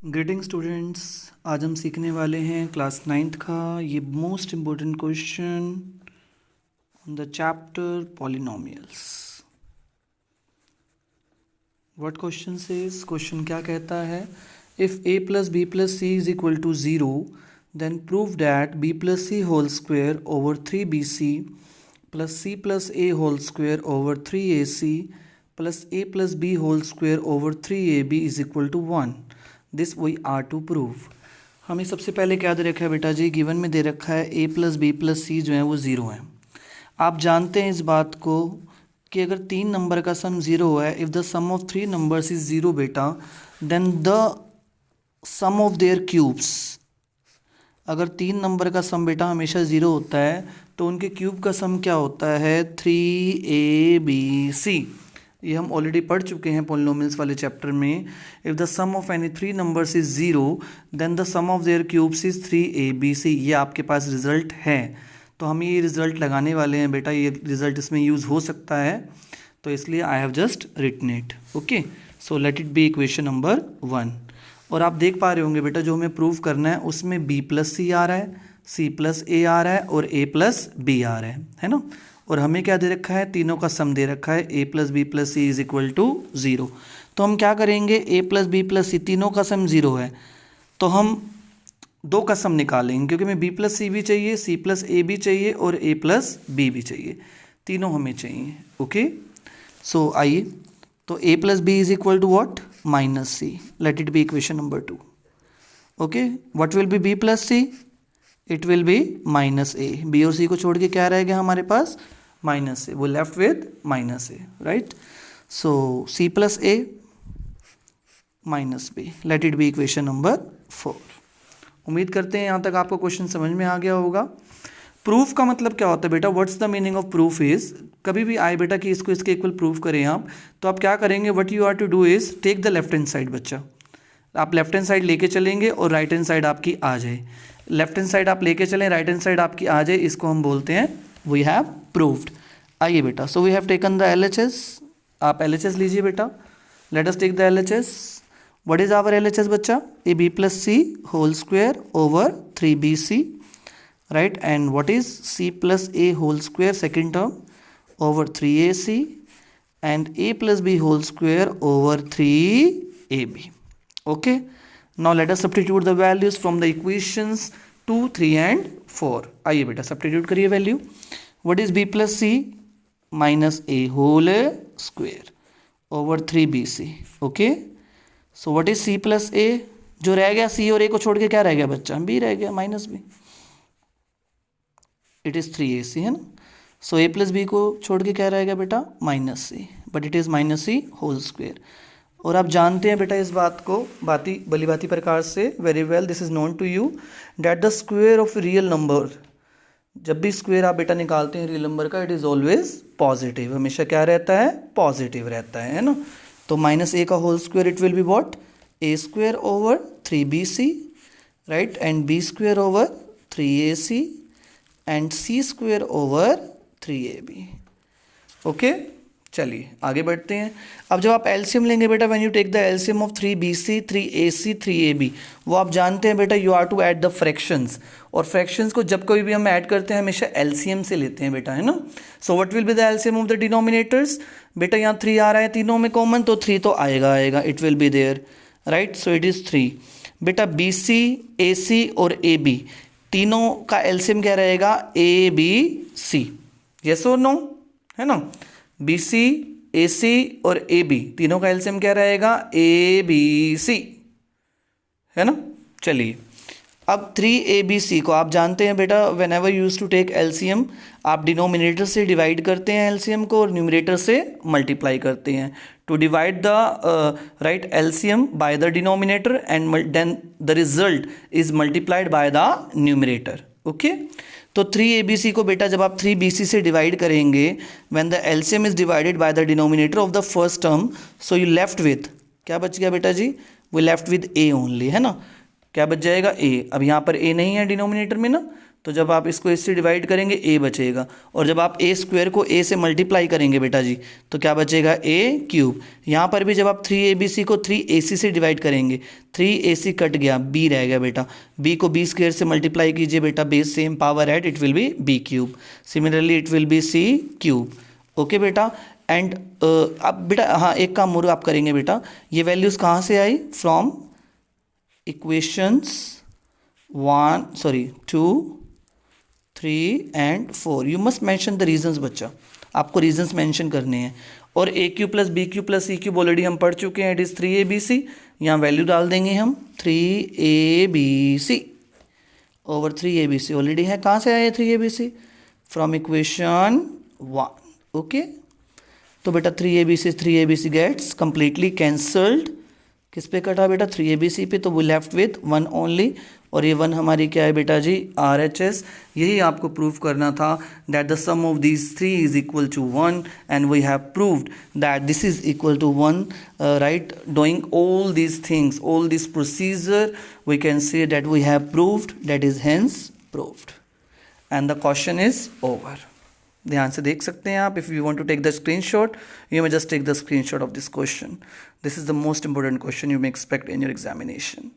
Greeting students, आज हम सीखने वाले हैं क्लास 9th का ये most important question on the chapter polynomials. What question says, question क्या कहता है, if a plus B plus C is equal to 0 then prove that b plus C whole square over 3bc plus c plus a whole square over 3ac plus a plus b whole square over 3ab is equal to 1। This we are to prove. हमें सबसे पहले क्या दे रखा है बेटा जी, given में दे रखा है a प्लस बी प्लस सी जो है वो 0 है। आप जानते हैं इस बात को कि अगर 3 नंबर का सम 0 है, if the sum of 3 numbers is 0 बेटा, then the sum of their cubes, अगर 3 नंबर का सम बेटा हमेशा 0 होता है तो उनके क्यूब का सम क्या होता है 3abc। ये हम ऑलरेडी पढ़ चुके हैं पॉलिनोमियल्स वाले चैप्टर में। If the sum of any 3 numbers is 0 then the sum of their cubes is 3abc। ये आपके पास रिजल्ट है, तो हम ये रिजल्ट लगाने वाले हैं बेटा। ये रिजल्ट इसमें यूज़ हो सकता है, तो इसलिए I have just written it. Okay, so let it be equation number 1। और आप देख पा रहे होंगे बेटा, जो हमें प्रूव करना है उसमें b प्लस सी आ रहा है, c प्लस a आ रहा है और a प्लस b आ रहा है ना। और हमें क्या दे रखा है, तीनों का सम दे रखा है a plus B plus C is equal to 0। तो हम क्या करेंगे, a plus B plus C तीनों का सम 0 है, तो हम दो का सम निकालेंगे, क्योंकि हमें b प्लस सी भी चाहिए, c प्लस a भी चाहिए और a प्लस b भी चाहिए, तीनों हमें चाहिए। ओके, सो आइए, तो a plus B is equal to what, minus C. Let it be equation number 2। Okay, what will be b plus C, it will be minus A. B और C को छोड़ के क्या रहेगा हमारे पास, माइनस ए, वो left with minus A, right. So C plus A minus B, let it be equation number 4। उम्मीद करते हैं यहाँ तक आपको क्वेश्चन समझ में आ गया होगा। प्रूफ का मतलब क्या होता है बेटा, what's the meaning of proof is, कभी भी आए बेटा कि इसको इसके इक्वल प्रूफ करें आप, तो आप क्या करेंगे, what you are to do is take the left hand side. बच्चा, आप लेफ्ट हैंड साइड लेके चलेंगे और राइट हैंड साइड आपकी आ जाए। लेफ्ट हैंड साइड आप लेके चलें, राइट हैंड साइड आपकी आ जाए, इसको हम बोलते हैं वी हैव प्रूव्ड। आइए बेटा, so we have taken the LHS। आप LHS लीजिए बेटा, let us take the LHS। What is our LHS बच्चा, A B plus C whole square over 3bc, right, and what is c plus a whole square second term over 3ac and a plus b whole square over 3ab। Okay, now let us substitute the values from the equations 2, 3 and 4। आइए बेटा substitute करिए value. what is b plus c, minus a whole square over 3bc। Okay, so what is c plus a, जो रह गया c और a को छोड़ के क्या रह गया बच्चा, b रह गया, minus b, it is 3ac है ना। सो a प्लस बी को छोड़ के क्या रह गया बेटा, minus c, but it is minus c whole square. और आप जानते हैं बेटा इस बात को भली भांति प्रकार से, very well, this is known to you that the square of real number, जब भी स्क्वेयर आप बेटा निकालते हैं रियल नंबर का, इट इज ऑलवेज पॉजिटिव, हमेशा क्या रहता है, पॉजिटिव रहता है ना। तो माइनस ए का whole square it will be what, A square over 3bc, right, and B square over 3ac and C square over 3ab। Okay, चलिए आगे बढ़ते हैं। अब जब आप एलसीएम लेंगे बेटा, when you take the LCM of 3bc 3ac 3ab, वो आप जानते हैं बेटा you are to add the fractions, और फ्रैक्शंस को जब कभी भी हम ऐड करते हैं हमेशा एलसीएम से लेते हैं बेटा, है ना। So what will be the LCM of the denominators, बेटा यहाँ 3 आ रहा है तीनों में कॉमन, तो 3 तो आएगा, it will be there, right. So it is 3 बेटा, bc ac और ab तीनों का एलसीएम क्या रहेगा, abc, यस और नो, है ना। BC, AC और AB तीनों का एलसीएम क्या रहेगा, ABC, है ना। चलिए, अब 3ABC को आप जानते हैं बेटा, whenever use to take LCM, आप डिनोमिनेटर से डिवाइड करते हैं एलसीएम को और न्यूमरेटर से मल्टीप्लाई करते हैं। To divide the right LCM by the denominator and then the result is multiplied by the numerator. Okay, तो 3abc को बेटा जब आप 3bc से डिवाइड करेंगे, when the LCM is divided by the denominator of the first term, so you left with, क्या बच गया बेटा जी, वो लेफ्ट विद a ओनली, है ना। क्या बच जाएगा, a। अब यहाँ पर a नहीं है डिनोमिनेटर में ना, तो जब आप इसको इससे डिवाइड करेंगे ए बचेगा, और जब आप ए स्क्वायर को ए से मल्टीप्लाई करेंगे बेटा जी तो क्या बचेगा ए क्यूब। यहाँ पर भी जब आप 3abc को 3ac से डिवाइड करेंगे 3ac कट गया, b रह गया बेटा, b को b स्क्वायर से मल्टीप्लाई कीजिए बेटा, base same power at, it will be b cube. Similarly it will be c cube. Okay बेटा। एंड अब बेटा हाँ एक काम और आप करेंगे बेटा, ये वैल्यूज़ कहाँ से आई, from equations 2, 3 and 4। You must mention the reasons बच्चा, आपको रीजंस मेंशन करने हैं। और a cube plus b cube plus c cube already हम पढ़ चुके हैं, इट इज़ 3abc। यहाँ वैल्यू डाल देंगे हम 3abc ओवर 3abc, ऑलरेडी है। कहाँ से आया 3abc, फ्रॉम इक्वेशन 1। ओके, तो बेटा 3abc गेट्स कंप्लीटली कैंसल्ड। किस पे कटा बेटा, 3abc पे, तो वो लेफ्ट विथ 1 ओनली। और ये 1 हमारी क्या है बेटा जी, RHS। यही आपको प्रूव करना था, that the sum of these 3 is equal to 1 and we have proved that this is equal to 1, right. Doing all these things, all this procedure, we can say that we have proved, that is hence proved and the question is over. ध्यान से देख सकते हैं आप। If you want to take the screenshot, you may just take the screenshot of this question. This is the most important question you may expect in your examination.